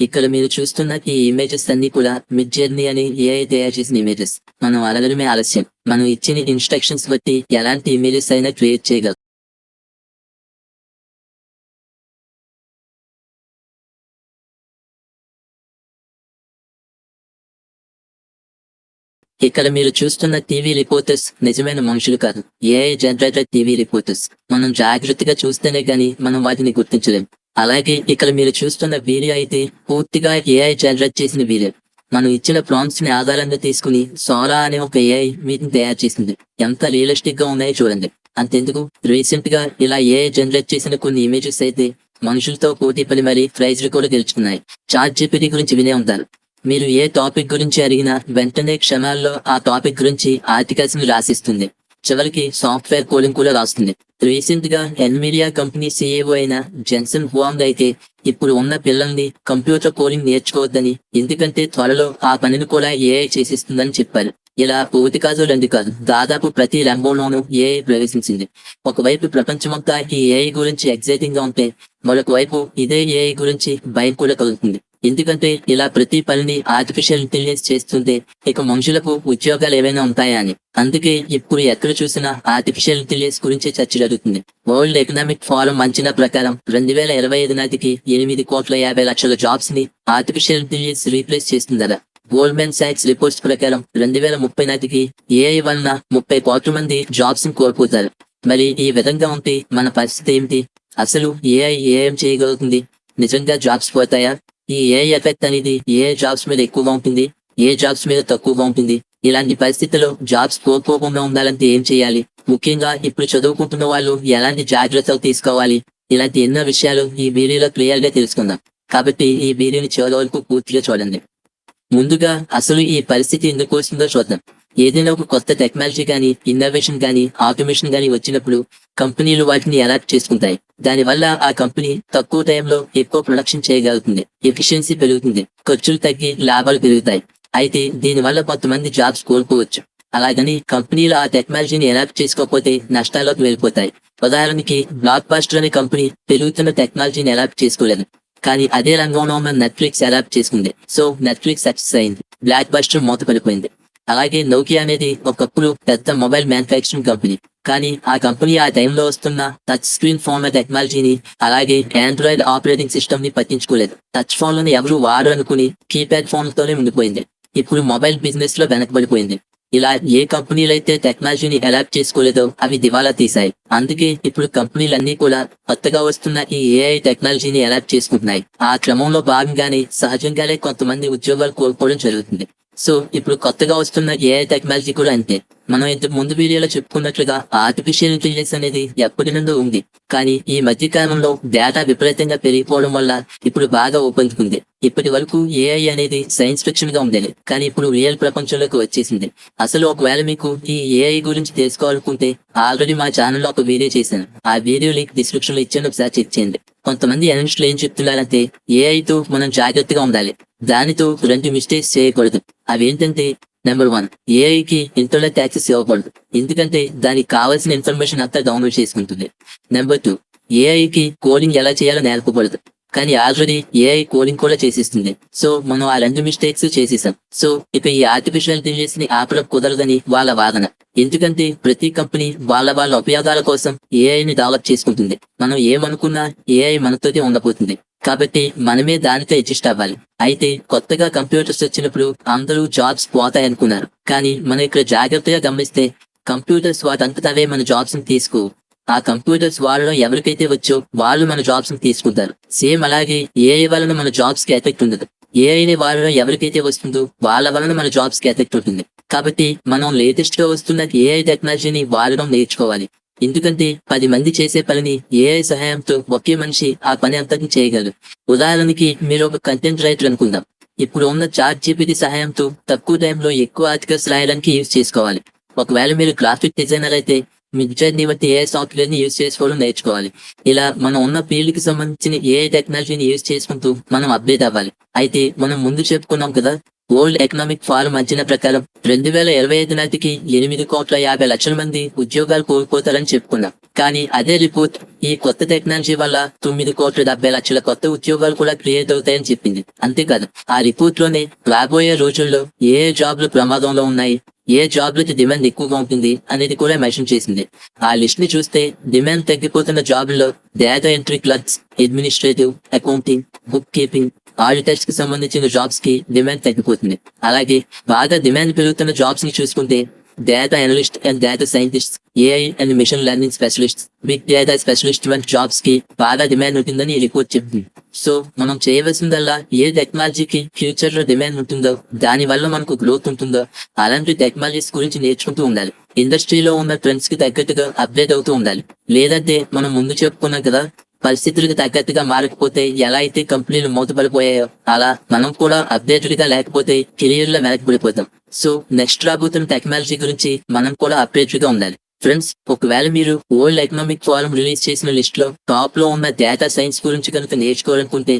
ఇక్కడ మీరు చూస్తున్న ఈ ఇమేజెస్ అన్ని కూడా మిడ్ జర్నీ అని ఏఐ తయారు చేసిన ఇమేజెస్. మనం అడగడమే ఆలస్యం. మనం ఇచ్చిన ఇన్‌స్ట్రక్షన్స్ బట్టి ఎలాంటి ఇమేజెస్ అయినా క్రియేట్ చేయగలం. ఇక్కడ మీరు చూస్తున్న టీవీ రిపోర్టర్స్ నిజమైన మనుషులు కాదు. AI generated TV reporters. మనం జాగ్రత్తగా చూస్తేనే గాని మనం వాటిని గుర్తించలేం. అలాగే ఇక్కడ మీరు చూస్తున్న వీడియో అయితే పూర్తిగా ఏఐ జనరేట్ చేసిన వీడియో. మనం ఇచ్చిన ప్రాంప్ట్స్ ని ఆధారంగా తీసుకుని సోరా అనే ఒక ఏఐ వీటిని తయారు చేసింది. ఎంత రియలిస్టిక్ గా ఉన్నాయో చూడండి. అంతెందుకు రీసెంట్ గా ఇలా ఏఐ జనరేట్ చేసిన కొన్ని ఇమేజెస్ అయితే మనుషులతో పోటీ పడి మరీ ప్రైజ్లు కూడా గెలుచుకున్నాయి. చాట్ జీపీటీ గురించి వినే ఉంటారు. మీరు ఏ టాపిక్ గురించి అడిగినా వెంటనే క్షణాల్లో ఆ టాపిక్ గురించి ఆర్టికల్స్ ని రాసిస్తుంది. చివరికి సాఫ్ట్వేర్ కోడింగ్ కూడా రాస్తుంది. రీసెంట్ గా ఎన్విడియా కంపెనీ సీఈఓ అయిన జెన్సన్ హువాంగ్ అయితే ఇప్పుడు ఉన్న పిల్లల్ని కంప్యూటర్ కోడింగ్ నేర్చుకోవద్దని, ఎందుకంటే త్వరలో ఆ పనిని కూడా ఏఐ చేసిస్తుందని చెప్పారు. ఇలా ఒకటి కాదు రెండు కాదు, దాదాపు ప్రతి రంగంలోనూ ఏఐ ప్రవేశించింది. ఒకవైపు ప్రపంచమంతా ఈ ఏఐ గురించి ఎక్సైటింగ్ గా ఉంటే, మరొక వైపు ఇదే ఏఐ గురించి భయం కూడా కలుగుతుంది. ఎందుకంటే ఇలా ప్రతి పనిని ఆర్టిఫిషియల్ ఇంటెలిజెన్స్ చేస్తుంటే ఇక మనుషులకు ఉద్యోగాలు ఏవైనా ఉంటాయా అని. అందుకే ఇప్పుడు ఎక్కడ చూసినా ఆర్టిఫిషియల్ ఇంటెలిజెన్స్ గురించి చర్చ జరుగుతుంది. వరల్డ్ ఎకనామిక్ ఫోరం అంచనా ప్రకారం 2025 నాటికి 8,50,00,000 జాబ్స్ ని ఆర్టిఫిషియల్ ఇంటెలిజెన్స్ రీప్లేస్ చేస్తుందట. గోల్డ్మెన్ సాక్స్ రిపోర్ట్స్ ప్రకారం 2030 నాటికి ఏఐ వలన 30 కోట్ల మంది జాబ్స్ ని కోల్పోతారు. మరి ఈ విధంగా ఉంటే మన పరిస్థితి ఏమిటి? అసలు ఏఐ ఏం చేయగలుగుతుంది? నిజంగా జాబ్స్ పోతాయా? ఈ ఏఐ ఎఫెక్ట్ అనేది ఏ జాబ్స్ మీద ఎక్కువగా ఉంటుంది, ఏ జాబ్స్ మీద తక్కువగా ఉంటుంది? ఇలాంటి పరిస్థితుల్లో జాబ్స్ కోల్పోకుండా ఉండాలంటే ఏం చేయాలి? ముఖ్యంగా ఇప్పుడు చదువుకుంటున్న వాళ్ళు ఎలాంటి జాగ్రత్తలు తీసుకోవాలి? ఇలాంటి ఎన్నో విషయాలు ఈ వీడియోలో క్లియర్ గా తెలుసుకుందాం. కాబట్టి ఈ వీడియోని చివరి వరకు పూర్తిగా చూడండి. ముందుగా అసలు ఈ పరిస్థితి ఎందుకు వస్తుందో చూద్దాం. ఏదైనా ఒక కొత్త టెక్నాలజీ కానీ, ఇన్నోవేషన్ కానీ, ఆటోమేషన్ కానీ వచ్చినప్పుడు కంపెనీలు వాటిని అడాప్ట్ చేసుకుంటాయి. దానివల్ల ఆ కంపెనీ తక్కువ టైంలో ఎక్కువ ప్రొడక్షన్ చేయగలుగుతుంది, ఎఫిషియన్సీ పెరుగుతుంది, ఖర్చులు తగ్గి లాభాలు పెరుగుతాయి. అయితే దీనివల్ల కొంతమంది జాబ్స్ కోల్పోవచ్చు. అలాగని కంపెనీలు ఆ టెక్నాలజీని అడాప్ట్ చేసుకోకపోతే నష్టాల్లోకి వెళ్ళిపోతాయి. ఉదాహరణకి బ్లాక్ బాస్టర్ అనే కంపెనీ పెరుగుతున్న టెక్నాలజీని అడాప్ట్ చేసుకోలేదు. కానీ అదే రంగంలో ఉన్న నెట్ఫ్లిక్స్ అడాప్ట్ చేసుకుంది. సో నెట్ఫ్లిక్స్ సక్సెస్ అయింది, బ్లాక్ బాస్టర్ మూత పడిపోయింది. అలాగే నోకియా అనేది ఒకప్పుడు పెద్ద మొబైల్ మ్యానుఫ్యాక్చరింగ్ కంపెనీ. కానీ ఆ కంపెనీ ఆ టైంలో వస్తున్న టచ్ స్క్రీన్ ఫోన్ల టెక్నాలజీని, అలాగే ఆండ్రాయిడ్ ఆపరేటింగ్ సిస్టమ్ ని పట్టించుకోలేదు. టచ్ ఫోన్లను ఎవరు వారు అనుకుని కీప్యాడ్ ఫోన్లతోనే ఉండిపోయింది. ఇప్పుడు మొబైల్ బిజినెస్ లో వెనకబడిపోయింది. ఇలా ఏ కంపెనీలైతే టెక్నాలజీని అడాప్ట్ చేసుకోలేదో అవి దివాలా తీశాయి. అందుకే ఇప్పుడు కంపెనీలన్నీ కూడా కొత్తగా వస్తున్న ఈ ఏఐ టెక్నాలజీని అడాప్ట్ చేసుకుంటున్నాయి. ఆ క్రమంలో భాగంగానే సహజంగానే కొంతమంది ఉద్యోగాలు కోల్పోవడం జరుగుతుంది. సో ఇప్పుడు కొత్తగా వస్తున్న ఏఐ టెక్నాలజీ కూడా అంతే. మనం ఇంతకు ముందు వీడియోలో చెప్పుకున్నట్లుగా ఆర్టిఫిషియల్ ఇంటెలిజెన్స్ అనేది ఎప్పటి నుండో ఉంది. కానీ ఈ మధ్య కాలంలో డేటా విపరీతంగా పెరిగిపోవడం వల్ల ఇప్పుడు బాగా ఊపందుకుంది. ఇప్పటి వరకు ఏఐ అనేది సైన్స్ ఫిక్షన్ గా ఉండేది, కానీ ఇప్పుడు రియల్ ప్రపంచంలోకి వచ్చేసింది. అసలు ఒకవేళ మీకు ఈ ఏఐ గురించి తెలుసుకోవాలనుకుంటే ఆల్రెడీ మా ఛానల్లో ఒక వీడియో చేశాను. ఆ వీడియో లింక్ డిస్క్రిప్షన్ లో ఇచ్చాను, ఒకసారి చెక్ చేయండి. కొంతమంది అనలిస్టులు ఏం చెప్తున్నారంటే ఏఐతో మనం జాగ్రత్తగా ఉండాలి, దానితో 2 మిస్టేక్స్ చేయకూడదు. అవేంటంటే నెంబర్ 1, ఏఐకి ఇంటర్నెట్ యాక్సెస్ ఇవ్వకూడదు, ఎందుకంటే దానికి కావాల్సిన ఇన్ఫర్మేషన్ అంతా డౌన్లోడ్ చేసుకుంటుంది. నెంబర్ 2, ఏఐకి కోడింగ్ ఎలా చేయాలో నేర్పకూడదు, కానీ ఆల్రెడీ ఏఐ కోడింగ్ కూడా చేసిస్తుంది. సో మనం ఆ 2 మిస్టేక్స్ చేసేసాం. సో ఇక ఈ ఆర్టిఫిషియల్ ఇంటెలిజెన్స్ ని ఆపడం కుదరదని వాళ్ళ వాదన. ఎందుకంటే ప్రతి కంపెనీ వాళ్ళ ఉపయోగాల కోసం ఏఐని డెవలప్ చేసుకుంటుంది. మనం ఏమనుకున్నా ఏఐ మనతోనే ఉండబోతుంది. కాబట్టి మనమే దానితో అడ్జస్ట్ అవ్వాలి. అయితే కొత్తగా కంప్యూటర్స్ వచ్చినప్పుడు అందరూ జాబ్స్ పోతాయనుకున్నారు. కానీ మనం ఇక్కడ జాగ్రత్తగా గమనిస్తే కంప్యూటర్స్ వాటంతటవే మన జాబ్స్ ని తీసుకో. ఆ కంప్యూటర్స్ వాడడం ఎవరికైతే వచ్చో వాళ్ళు మన జాబ్స్ ని తీసుకుంటారు. సేమ్ అలాగే ఏఐ వలన మన జాబ్స్ కి ఎఫెక్ట్ ఉండదు. ఏఐని వాడడం ఎవరికైతే వస్తుందో వాళ్ళ వలన మన జాబ్స్ కి ఎఫెక్ట్ ఉంటుంది. కాబట్టి మనం లేటెస్ట్ గా వస్తున్న ఏఐ టెక్నాలజీని వాడడం నేర్చుకోవాలి. ఎందుకంటే 10 మంది చేసే పనిని ఏఐ సహాయంతో ఒకే మనిషి ఆ పని అంతటిని చేయగలరు. ఉదాహరణకి మీరు ఒక కంటెంట్ రైటర్ అనుకుందాం. ఇప్పుడు ఉన్న చాట్ జీపీటీ సహాయంతో తక్కువ టైంలో ఎక్కువ ఆర్టికల్స్ రాయడానికి యూజ్ చేసుకోవాలి. ఒకవేళ మీరు గ్రాఫిక్ డిజైనర్ అయితే మిడ్జర్నీ వంటి ఏఐ సాఫ్ట్వేర్ ని యూజ్ చేసుకోవడం నేర్చుకోవాలి. ఇలా మనం ఉన్న ఫీల్డ్ కి సంబంధించిన ఏఐ టెక్నాలజీని యూజ్ చేసుకుంటూ మనం అప్డేట్ అవ్వాలి. అయితే మనం ముందు చెప్పుకున్నాం కదా, వరల్డ్ ఎకనామిక్ ఫోరం అంచనా ప్రకారం 2025 నాటికి 8,50,00,000 మంది ఉద్యోగాలు కోల్పోతారని చెప్పుకున్నాం. కానీ అదే రిపోర్ట్ ఈ కొత్త టెక్నాలజీ వల్ల 9,70,00,000 కొత్త ఉద్యోగాలు కూడా క్రియేట్ అవుతాయని చెప్పింది. అంతేకాదు ఆ రిపోర్ట్ లోనే రాబోయే రోజుల్లో ఏ జాబ్లు ప్రమాదంలో ఉన్నాయి, ఏ జాబ్లకి డిమాండ్ ఎక్కువగా ఉంటుంది అనేది కూడా మెన్షన్ చేసింది. ఆ లిస్ట్ ని చూస్తే డిమాండ్ తగ్గిపోతున్న జాబ్లలో data entry clerks, administrative, accounting, book keeping, auditors కి సంబంధించిన జాబ్స్ కి డిమాండ్ తగ్గిపోతుంది. అలాగే బాగా డిమాండ్ పెరుగుతున్న జాబ్స్ ని చూసుకుంటే data analyst and data scientist, AI and machine learning specialist, big data specialist వంటి జాబ్స్ కి బాగా డిమాండ్ ఉంటుందని ఈ రిపోర్ట్ చెప్తుంది. సో మనం చేయవలసిందల్లా ఏ టెక్నాలజీకి ఫ్యూచర్ లో డిమాండ్ ఉంటుందో, దాని వల్ల మనకు గ్రోత్ ఉంటుందో అలాంటి టెక్నాలజీస్ గురించి నేర్చుకుంటూ ఉండాలి. ఇండస్ట్రీలో ఉన్న ట్రెండ్స్ కి తగ్గట్టుగా అప్డేట్ అవుతూ ఉండాలి. లేదంటే మనం ముందు చెప్పుకున్నాం కదా, పరిస్థితులకు తగ్గట్టుగా మారకపోతే ఎలా అయితే కంపెనీలు మూతపడిపోయాయో అలా మనం కూడా అప్డేటెడ్ గా లేకపోతే కెరియర్ లో వెనకబడిపోతాం. సో నెక్స్ట్ రాబోతున్న టెక్నాలజీ గురించి మనం కూడా అప్డేటెడ్ గా ఉండాలి. ఫ్రెండ్స్, ఒకవేళ మీరు వరల్డ్ ఎకనామిక్ ఫోరం రిలీజ్ చేసిన లిస్ట్ లో టాప్ లో ఉన్న డేటా సైన్స్ గురించి కనుక నేర్చుకోవాలనుకుంటే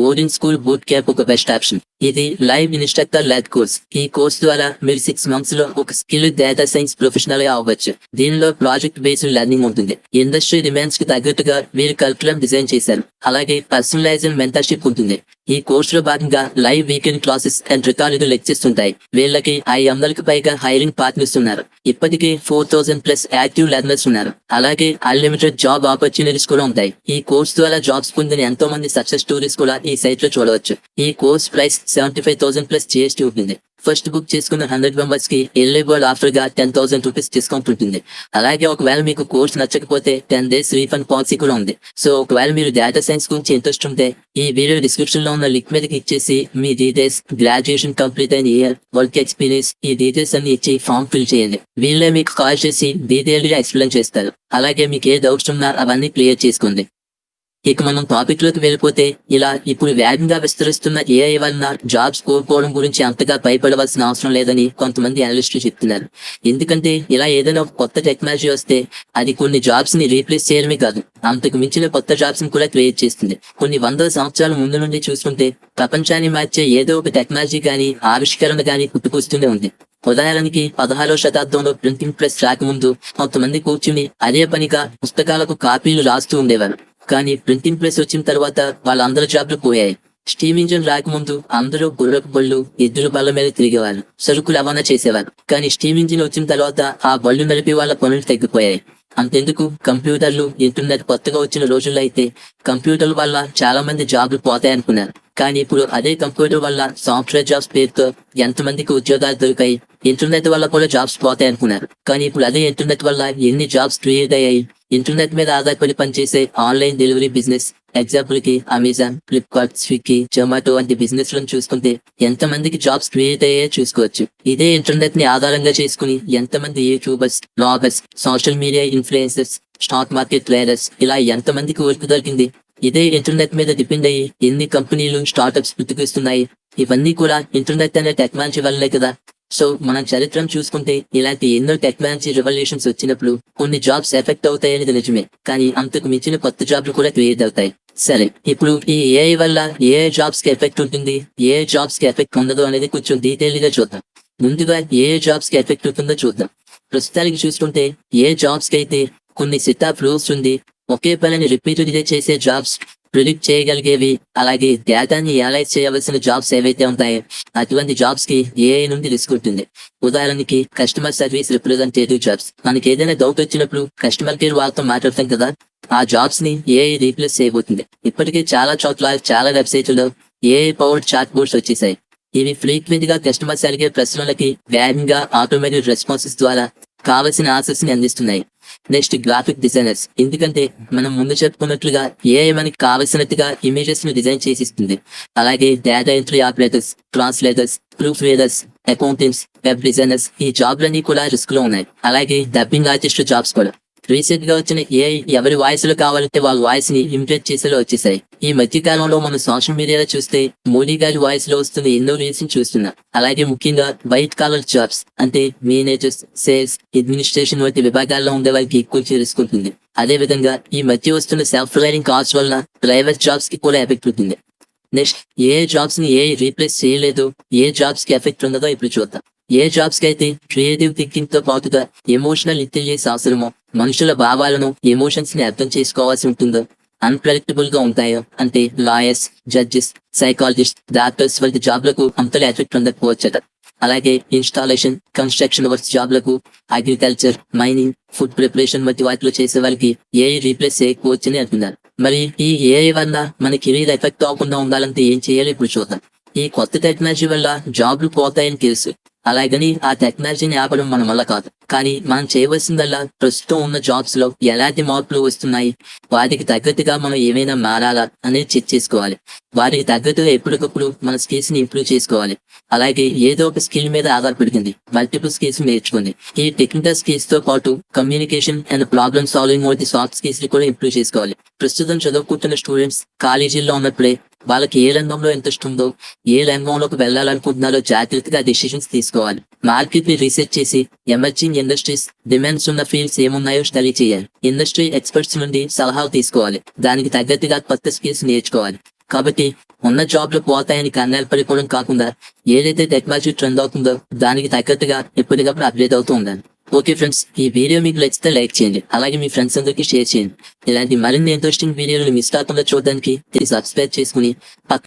ఓరిన్ స్కూల్ బూట్ క్యాంప్ ఒక బెస్ట్ ఆప్షన్. ఇది లైవ్ ఇన్స్ట్రక్టర్ లెడ్ కోర్స్. ఈ కోర్స్ ద్వారా మీరు 6 months లో ఒక స్కిల్ డేటా సైన్స్ ప్రొఫెషనల్ గా అవ్వచ్చు. దీనిలో ప్రాజెక్ట్ బేస్డ్ లెర్నింగ్ ఉంటుంది. ఇండస్ట్రీ డిమాండ్స్ కి తగ్గట్టుగా మీరు కరికులం డిజైన్ చేశారు. అలాగే పర్సనలైజ్డ్ మెంటర్షిప్ ఉంటుంది. ఈ కోర్స్ లో భాగంగా live weekend classes and recorded lectures ఉంటాయి. వీళ్ళకి 500కి పైగా హైరింగ్ పార్ట్నర్స్ ఉన్నారు. ఇప్పటికీ 4,000+ యాక్టివ్ లెర్నర్స్ ఉన్నారు. అలాగే అన్లిమిటెడ్ జాబ్ ఆపర్చునిటీస్ కూడా ఉంటాయి. ఈ కోర్స్ ద్వారా జాబ్స్ పొందిన ఎంతో మంది సక్సెస్ స్టోరీస్ కూడా ఈ సైట్ లో చూడవచ్చు. ఈ కోర్స్ ప్రైస్ 75,000+ GST ఉంటుంది. ఫస్ట్ బుక్ చేసుకున్న 100 మెంబర్స్ కి ఎలిజిబుల్ ఆఫర్ గా 10,000 రూపీస్ డిస్కౌంట్ ఉంటుంది. అలాగే ఒకవేళ మీకు కోర్స్ నచ్చకపోతే 10 days రీఫండ్ పాలసీ కూడా ఉంది. సో ఒకవేళ మీరు డేటా సైన్స్ గురించి ఇంట్రెస్ట్ ఉంటే ఈ వీడియో డిస్క్రిప్షన్ లో ఉన్న లింక్ మీద క్లిక్ చేసి మీ డీటెయిల్స్, గ్రాడ్యుయేషన్ కంప్లీట్ అయిన ఇయర్, వర్క్ ఎక్స్పీరియన్స్, ఈ డీటెయిల్స్ అన్ని ఇచ్చి ఫామ్ ఫిల్ చేయండి. వీళ్ళే మీకు కాల్ చేసి డీటెయిల్ గా ఎక్స్ప్లెయిన్ చేస్తారు. అలాగే మీకు ఏ డౌట్స్ ఉన్నా అవన్నీ క్లియర్ చేసుకోండి. ఇక మనం టాపిక్ లోకి వెళ్ళిపోతే, ఇలా ఇప్పుడు వేగంగా విస్తరిస్తున్న ఏఐ వలన జాబ్స్ కోల్పోవడం గురించి అంతగా భయపడవలసిన అవసరం లేదని కొంతమంది అనలిస్టులు చెప్తున్నారు. ఎందుకంటే ఇలా ఏదైనా ఒక కొత్త టెక్నాలజీ వస్తే అది కొన్ని జాబ్స్ ని రీప్లేస్ చేయడమే కాదు, అంతకు మించిన కొత్త జాబ్స్ ని కూడా క్రియేట్ చేస్తుంది. కొన్ని వందల సంవత్సరాల ముందు నుండి చూసుకుంటే ప్రపంచాన్ని మార్చే ఏదో ఒక టెక్నాలజీ గానీ ఆవిష్కరణ గానీ పుట్టుకొస్తూనే ఉంది. ఉదాహరణకి 16వ శతాబ్దంలో ప్రింటింగ్ ప్రెస్ రాకముందు కొంతమంది కూర్చుని అదే పనిగా పుస్తకాలకు కాపీలు రాస్తూ ఉండేవారు. కానీ ప్రింటింగ్ ప్రెస్ వచ్చిన తర్వాత వాళ్ళందరి జాబ్లు పోయాయి. స్టీమ్ ఇంజిన్ రాకముందు అందరూ గుర్రపు బళ్ళు, ఎద్దుల బళ్ళ మీద తిరిగేవారు, సరుకులు రవాణా చేసేవారు. కానీ స్టీమ్ ఇంజిన్ వచ్చిన తర్వాత ఆ బళ్ళు నడిపే వాళ్ళ పనులు తగ్గిపోయాయి. అంతెందుకు, కంప్యూటర్లు, ఇంటర్నెట్ కొత్తగా వచ్చిన రోజుల్లో అయితే కంప్యూటర్ల వల్ల చాలా మంది జాబ్లు పోతాయనుకున్నారు. కానీ ఇప్పుడు అదే కంప్యూటర్ వల్ల సాఫ్ట్వేర్ జాబ్స్ పేరుతో ఎంతమందికి ఉద్యోగాలు దొరికాయి. ఇంటర్నెట్ వల్ల కూడా జాబ్స్ పోతాయి అనుకున్నారు. కానీ ఇప్పుడు అదే ఇంటర్నెట్ వల్ల ఎన్ని జాబ్స్ క్రియేట్ అయ్యాయి. ఇంటర్నెట్ మీద ఆధారపడి పనిచేసే ఆన్లైన్ డెలివరీ బిజినెస్, ఎగ్జాంపుల్ కి అమెజాన్, ఫ్లిప్కార్ట్, స్విగ్గీ, జొమాటో వంటి బిజినెస్ లను చూసుకుంటే ఎంతమందికి జాబ్స్ క్రియేట్ అయ్యాయో చూసుకోవచ్చు. ఇదే ఇంటర్నెట్ ని ఆధారంగా చేసుకుని ఎంతమంది YouTubers, bloggers, social media influencers, stock market traders, ఇలా ఎంతమందికి వర్క్ దొరికింది. ఇదే ఇంటర్నెట్ మీద డిపెండ్ అయ్యి ఎన్ని కంపెనీలు, స్టార్ట్అప్స్ పుట్టుకొస్తున్నాయి. ఇవన్నీ కూడా ఇంటర్నెట్ అనే టెక్నాలజీ వల్లే కదా. సో మనం చరిత్రను చూసుకుంటే ఇలాంటి ఎన్నో టెక్నాలజీ రెవల్యూషన్స్ వచ్చినప్పుడు కొన్ని జాబ్స్ ఎఫెక్ట్ అవుతాయనేది నిజమే, కానీ అంతకు మించిన కొత్త జాబ్లు కూడా క్రియేట్ అవుతాయి. సరే, ఇప్పుడు ఈ ఏఐ వల్ల ఏ జాబ్స్ కి ఎఫెక్ట్ ఉంటుంది, ఏ జాబ్స్ కి ఎఫెక్ట్ ఉండదు అనేది కొంచెం డీటెయిల్ గా చూద్దాం. ముందుగా ఏ జాబ్స్ కి ఎఫెక్ట్ ఉంటుందో చూద్దాం. ప్రస్తుతానికి చూసుకుంటే ఏ జాబ్స్ కి అయితే కొన్ని సెట్ ఆఫ్ రూల్స్ ఉంది, ఒకే పనిని రిపీటెడ్ గా చేసే జాబ్స్, ప్రిడిక్ట్ చేయగలిగేవి, అలాగే డేటాని అనలైజ్ చేయవలసిన జాబ్స్ ఏవైతే ఉంటాయో అటువంటి జాబ్స్ కి ఏఐ నుండి రిస్క్ ఉంటుంది. ఉదాహరణకి కస్టమర్ సర్వీస్ రిప్రజెంటేటివ్ జాబ్స్. మనకి ఏదైనా డౌట్ వచ్చినప్పుడు కస్టమర్ కేర్ వాళ్ళతో మాట్లాడతాం కదా, ఆ జాబ్స్ ని ఏఐ రీప్లేస్ చేయబోతుంది. ఇప్పటికే చాలా చోట్ల, చాలా వెబ్సైట్లలో ఏఐ పవర్డ్ చాట్ బోర్డ్స్ వచ్చేసాయి. ఇవి ఫ్రీక్వెంట్ గా కస్టమర్స్ అడిగే ప్రశ్నలకి వేగంగా ఆటోమేటిక్ రెస్పాన్సెస్ ద్వారా కావలసిన ఆన్సర్స్ ని అందిస్తున్నాయి. Next, graphic designers. ఎందుకంటే మనం ముందు చెప్పుకున్నట్లుగా ఏఐ మనకి కావలసినట్టుగా ఇమేజెస్ ని డిజైన్ చేసిస్తుంది. అలాగే data entry operators, translators, proof readers, accountants, web designers, ఈ జాబ్లన్నీ కూడా రిస్క్ లో ఉన్నాయి. అలాగే డబ్బింగ్ ఆర్టిస్ట్ జాబ్స్ కూడా. రీసెంట్ గా వచ్చిన ఏఐ ఎవరి వాయిస్ లో కావాలంటే వాళ్ళ వాయిస్ ని ఇమిటేట్ చేసేలా వచ్చేసాయి. ఈ మధ్య కాలంలో మనం సోషల్ మీడియాలో చూస్తే మోడీ గారి వాయిస్ లో వస్తున్న ఎన్నో రీల్స్ ని చూస్తున్నాం. అలాగే ముఖ్యంగా వైట్ కాలర్ జాబ్స్ అంటే మేనేజర్స్, సేల్స్, అడ్మినిస్ట్రేషన్ వంటి విభాగాల్లో ఉండే వారికి ఎక్కువ చేసుకుంటుంది. అదే విధంగా ఈ మధ్య వస్తున్న సెల్ఫ్ డ్రైవింగ్ కార్స్ వల్ల డ్రైవర్ జాబ్స్ కి కూడా ఎఫెక్ట్ ఉంటుంది. నెక్స్ట్ ఏ జాబ్స్ ని ఏ రీప్లేస్ చేయలేదు, ఏ జాబ్స్ కి ఎఫెక్ట్ ఉన్నదో ఇప్పుడు చూద్దాం. ఏ జాబ్స్ కి అయితే క్రియేటివ్ థింకింగ్ తో పాటుగా ఎమోషనల్ ఇంటెలిజెన్స్ అవసరమో, మనుషుల భావాలను ఎమోషన్స్ ని అర్థం చేసుకోవాల్సి ఉంటుందో, అన్ప్రెడిక్టబుల్ గా ఉంటాయో, అంటే లాయర్స్, జడ్జెస్, సైకాలజిస్ట్, డాక్టర్స్ వంటి జాబ్లకు అంతలో ఎఫెక్ట్ ఉండకపోవచ్చట. అలాగే ఇన్స్టాలేషన్, కన్స్ట్రక్షన్ వర్క్స్ జాబ్లకు, అగ్రికల్చర్, మైనింగ్, ఫుడ్ ప్రిపరేషన్ వంటి వాటిలో చేసే వాళ్ళకి ఏఐ రీప్లేస్ చేయకపోవచ్చని అంటున్నారు. మరి ఈ ఏఐ వల్ల మన కెరీర్ ఎఫెక్ట్ అవ్వకుండా ఉండాలంటే ఏం చేయాలి ఇప్పుడు చూద్దాం. ఈ కొత్త టెక్నాలజీ వల్ల జాబ్లు పోతాయని తెలుసు, అలాగని ఆ టెక్నాలజీని ఆపడం మన వల్ల కాదు. కానీ మనం చేయవలసిందల్లా ప్రస్తుతం ఉన్న జాబ్స్ లో ఎలాంటి మార్పులు వస్తున్నాయి, వాటికి తగ్గట్టుగా మనం ఏమైనా మారాలా అనేది చెక్ చేసుకోవాలి. వాటికి తగ్గట్టుగా ఎప్పటికప్పుడు మన స్కిల్స్ ని ఇంప్రూవ్ చేసుకోవాలి. అలాగే ఏదో ఒక స్కిల్ మీద ఆధారపడుతుంది, మల్టిపుల్ స్కిల్స్ నేర్చుకోండి. ఈ టెక్నికల్ స్కిల్స్ తో పాటు కమ్యూనికేషన్ అండ్ ప్రాబ్లమ్ సాల్వింగ్ వంటి సాఫ్ట్ స్కిల్స్ ని కూడా ఇంప్రూవ్ చేసుకోవాలి. ప్రస్తుతం చదువుకుంటున్న స్టూడెంట్స్ కాలేజీల్లో ఉన్నప్పుడే వాళ్ళకి ఏ రంగంలో ఇంట్రెస్ట్ ఉందో, ఏ రంగంలోకి వెళ్ళాలనుకుంటున్నారో జాగ్రత్తగా డెసిషన్స్ తీసుకోవాలి. మార్కెట్ ని రీసెర్చ్ చేసి ఎమర్జింగ్ ఇండస్ట్రీస్, డిమాండ్స్ ఉన్న ఫీల్డ్స్ ఏమున్నాయో స్టడీ చేయాలి. ఇండస్ట్రీ ఎక్స్పర్ట్స్ నుండి సలహాలు తీసుకోవాలి. దానికి తగ్గట్టుగా కొత్త స్కిల్స్ నేర్చుకోవాలి. కాబట్టి ఉన్న జాబ్ లో పోతాయని కంగారు పడిపోవడం కాకుండా ఏదైతే టెక్నాలజీ ట్రెండ్ అవుతుందో దానికి తగ్గట్టుగా ఎప్పటికప్పుడు అప్డేట్ అవుతూ ఉండాలి. ఓకే ఫ్రెండ్స్, ఈ వీడియో మీకు నచ్చితే లైక్ చేయండి. అలాగే మీ ఫ్రెండ్స్ అందరికీ షేర్ చేయండి. ఇలాంటి మరిన్ని ఇంట్రెస్టింగ్ వీడియోలు మిస్ కాకుండా చూడడానికి సబ్స్క్రైబ్ చేసుకుని